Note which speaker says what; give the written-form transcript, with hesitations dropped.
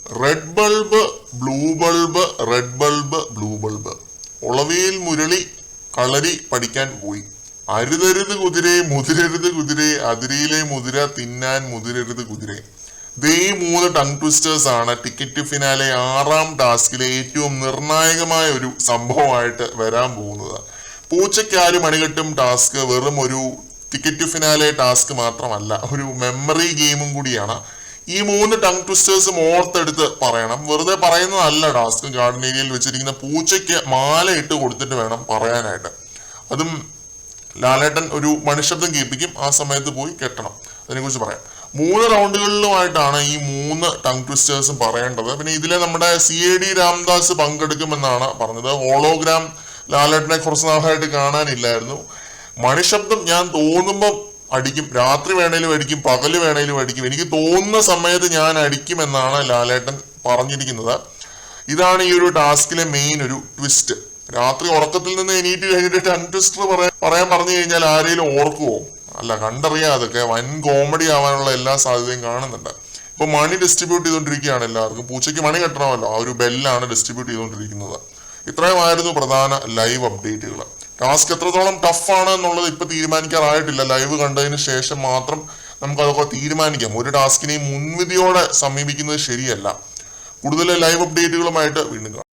Speaker 1: Red bulb, blue bulb, red bulb, blue bulb. ഒളവിയിൽ മുരളി കളരി പഠിക്കാൻ പോയി. അരുതരുത് കുതിരെ, മുതിരരുത് കുതിരെ, അതിരിയിലെ മുതിര തിന്നാൻ മുതിരരുത് കുതിരെ. ഈ 3 ടങ് ട്വിസ്റ്റേഴ്സ് ആണ് ടിക്കറ്റ് ഫിനാലെ 6ാം ടാസ്കിലെ ഏറ്റവും നിർണായകമായ ഒരു സംഭവമായിട്ട് വരാൻ പോകുന്നത്. പൂച്ചയ്ക്കാല് മണികെട്ടും ടാസ്ക് വെറും ഒരു ടിക്കറ്റ് ഫിനാലെ ടാസ്ക് മാത്രമല്ല, ഒരു മെമ്മറി ഗെയിമും കൂടിയാണ്. ഈ 3 ടങ് ട്വിസ്റ്റേഴ്സും ഓർത്തെടുത്ത് പറയണം. വെറുതെ പറയുന്നതല്ല ടാസ്ക്. ഗാർഡൻ ഏരിയയിൽ വെച്ചിരിക്കുന്ന പൂച്ചയ്ക്ക് മാല ഇട്ട് കൊടുത്തിട്ട് വേണം പറയാനായിട്ട്. അതും ലാലേട്ടൻ ഒരു മണിശബ്ദം കേൾപ്പിക്കും, ആ സമയത്ത് പോയി കെട്ടണം. അതിനെക്കുറിച്ച് പറയാം. 3 റൗണ്ടുകളിലുമായിട്ടാണ് ഈ 3 ടങ് ട്വിസ്റ്റേഴ്സും പറയേണ്ടത്. പിന്നെ ഇതിലെ നമ്മുടെ CID രാംദാസ് പങ്കെടുക്കുമെന്നാണ് പറഞ്ഞത്. ഹോളോഗ്രാം ലാലേട്ടനെ കുറച്ച് നാളായിട്ട് കാണാനില്ലായിരുന്നു. മണിശബ്ദം ഞാൻ തോന്നുമ്പോൾ അടിക്കും, രാത്രി വേണേലും അടിക്കും, പകല് വേണേലും അടിക്കും, എനിക്ക് തോന്നുന്ന സമയത്ത് ഞാൻ അടിക്കുമെന്നാണ് ലാലേട്ടൻ പറഞ്ഞിരിക്കുന്നത്. ഇതാണ് ഈ ഒരു ടാസ്കിലെ മെയിൻ ഒരു ട്വിസ്റ്റ്. രാത്രി ഉറക്കത്തിൽ നിന്ന് എണീറ്റ് കഴിഞ്ഞിട്ട് ടങ് ട്വിസ്റ്റർ പറയാൻ പറഞ്ഞു കഴിഞ്ഞാൽ ആരെങ്കിലും ഓർക്കുവോ? അല്ല, കണ്ടറിയാതൊക്കെ വൻ കോമഡി ആവാനുള്ള എല്ലാ സാധ്യതയും കാണുന്നുണ്ട്. ഇപ്പൊ മണി ഡിസ്ട്രിബ്യൂട്ട് ചെയ്തുകൊണ്ടിരിക്കുകയാണ് എല്ലാവർക്കും. പൂച്ചയ്ക്ക് മണി കെട്ടണമല്ലോ, ആ ഒരു ബെല്ലാണ് ഡിസ്ട്രിബ്യൂട്ട് ചെയ്തുകൊണ്ടിരിക്കുന്നത്. ഇത്രയുമായിരുന്നു പ്രധാന ലൈവ് അപ്ഡേറ്റുകൾ. ടാസ്ക് എത്രത്തോളം ടഫാണ് എന്നുള്ളത് ഇപ്പൊ തീരുമാനിക്കാറായിട്ടില്ല. ലൈവ് കണ്ടതിന് ശേഷം മാത്രം നമുക്ക് അതൊക്കെ തീരുമാനിക്കാം. ഒരു ടാസ്കിനെയും മുൻവിധിയോടെ സമീപിക്കുന്നത് ശരിയല്ല. കൂടുതൽ ലൈവ് അപ്ഡേറ്റുകളുമായിട്ട് വീണ്ടും കാണാം.